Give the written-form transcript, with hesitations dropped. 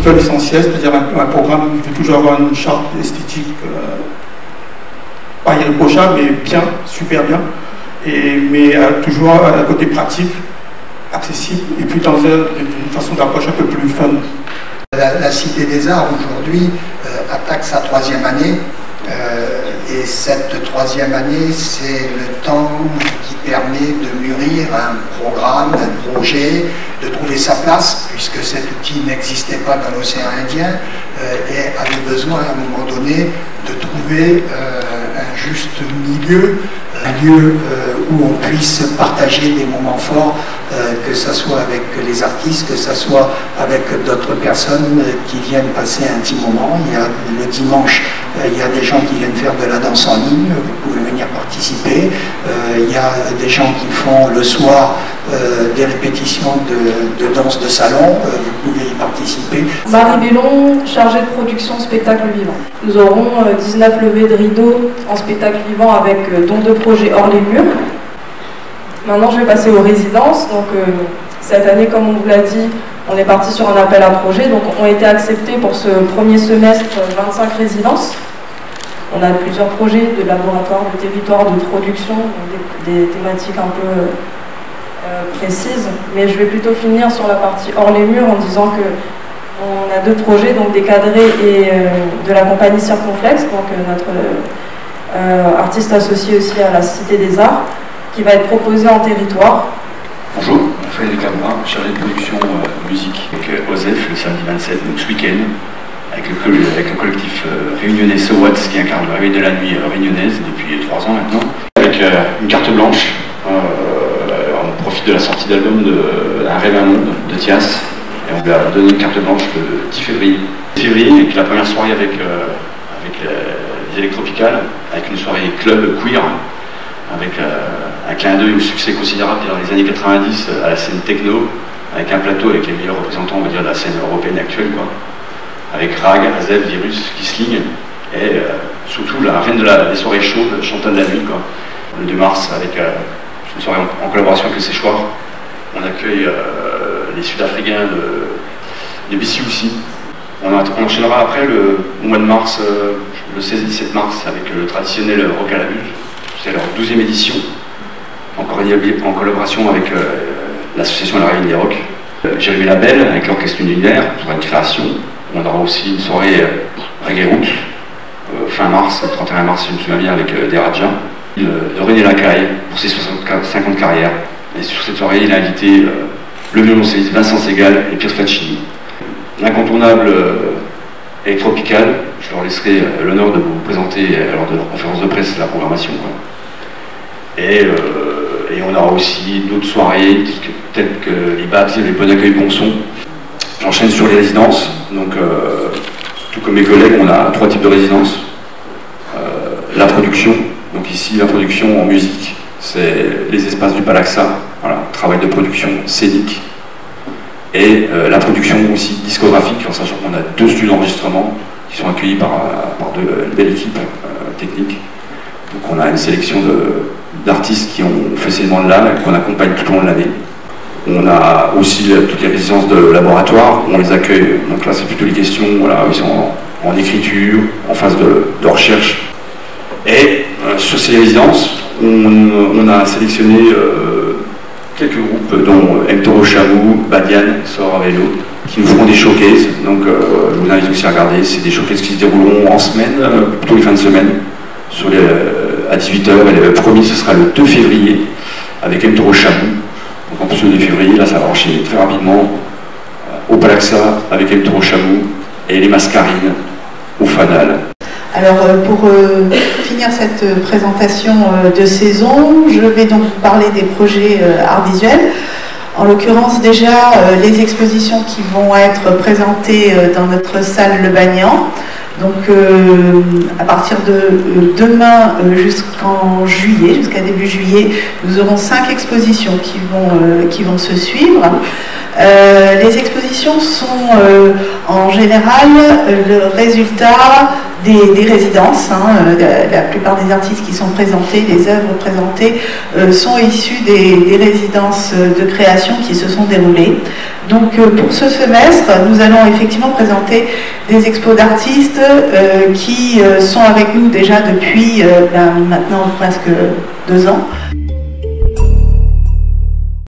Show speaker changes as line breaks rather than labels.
fait l'essentiel, c'est-à-dire un programme qui veut toujours avoir une charte esthétique pas irréprochable, mais bien, super bien, mais toujours un côté pratique, accessible, et puis dans une façon d'approche un peu plus fun.
La Cité des Arts aujourd'hui attaque sa 3e année. Et cette 3e année, c'est le temps qui permet de mûrir un programme, un projet, de trouver sa place, puisque cet outil n'existait pas dans l'océan Indien et avait besoin à un moment donné de trouver un juste milieu, un lieu où on puisse partager des moments forts, que ce soit avec les artistes, que ce soit avec d'autres personnes qui viennent passer un petit moment. Il y a le dimanche, il y a des gens qui viennent faire de la danse en ligne, vous pouvez venir participer. Il y a des gens qui font le soir des répétitions de danse de salon, vous pouvez y participer.
Marie Bellon, chargée de production spectacle vivant. Nous aurons 19 levées de rideaux en spectacle vivant avec dont 2 projets hors les murs. Maintenant je vais passer aux résidences. Donc, cette année, comme on vous l'a dit, on est parti sur un appel à projet, donc ont été acceptés pour ce premier semestre 25 résidences. On a plusieurs projets de laboratoire, de territoire, de production, des thématiques un peu précises, mais je vais plutôt finir sur la partie hors les murs en disant que on a 2 projets, donc des cadrés et de la compagnie Circonflexe, donc notre artiste associé aussi à la Cité des Arts, qui va être proposé en territoire.
Bonjour, Frédéric Lambrun, chargé de production musique avec OSEF le samedi 27, donc ce week-end, avec le collectif réunionnais So What, qui incarne le réveil de la nuit réunionnaise depuis 3 ans maintenant, avec une carte blanche. On profite de la sortie d'album Un rêve, un monde de Thias, et on lui a donné une carte blanche le 10 février. Et puis la première soirée avec les Électropicales, avec une soirée club queer, avec un clin d'œil au succès considérable dans les années 90 à la scène techno, avec un plateau avec les meilleurs représentants, on va dire, de la scène européenne actuelle, quoi. Avec Rag, Azev, Virus, Kisling, et surtout la reine des soirées chaudes, Chantal de la nuit, quoi. Le 2 mars, avec une soirée en collaboration avec le Séchoir, on accueille les Sud-Africains de BC aussi. On enchaînera après au mois de mars, le 16 et 17 mars, avec le traditionnel Rock à la Buse. C'est leur 12e édition, encore en collaboration avec l'association La Réunion des Rock. Jérémy Labelle, avec l'Orchestre Univers, pour une création. On aura aussi une soirée Reggae Roots, fin mars, le 31 mars, si je me souviens bien, avec des Raja. De René Lacaille, pour ses 50 ans de carrière. Et sur cette soirée, il a invité le violoncelliste Vincent Segal et Pierre Faccini. L'incontournable Électropical, je leur laisserai l'honneur de vous présenter lors de leur conférence de presse la programmation, quoi. Et on aura aussi d'autres soirées telles que les Babs et les Bon Accueil Bon Son. J'enchaîne sur les résidences. Donc, tout comme mes collègues, on a 3 types de résidences. La production, donc ici la production en musique, c'est les espaces du Palaxa, voilà, travail de production scénique. Et la production aussi discographique, en sachant qu'on a 2 studios d'enregistrement qui sont accueillis par de belles équipes techniques. Donc on a une sélection d'artistes qui ont fait ces demandes-là et qu'on accompagne tout au long de l'année. On a aussi toutes les résidences de laboratoire, on les accueille. Donc là c'est plutôt les questions, voilà, ils sont en écriture, en phase de recherche. Et sur ces résidences, on a sélectionné quelques groupes, dont El Toro Chamou, Badiane, Sort à vélo, qui nous feront des showcases. Donc je vous invite aussi à regarder, c'est des showcases qui se dérouleront en semaine, plutôt les fins de semaine, à 18h. Et le premier, ce sera le 2 février, avec El Toro Chamou. Donc en plus le 2 février, là ça va enchaîner très rapidement, au Palaxa, avec El Toro Chamou, et les Mascarines, au Fanal.
Alors pour finir cette présentation de saison, je vais donc vous parler des projets arts visuels. En l'occurrence déjà les expositions qui vont être présentées dans notre salle Le Bagnan. Donc à partir de demain jusqu'en juillet, jusqu'à début juillet, nous aurons 5 expositions qui vont se suivre. Les expositions sont en général le résultat des résidences. La plupart des artistes qui sont présentés, les œuvres présentées, sont issues des résidences de création qui se sont déroulées. Donc pour ce semestre, nous allons effectivement présenter des expos d'artistes qui sont avec nous déjà depuis maintenant presque 2 ans.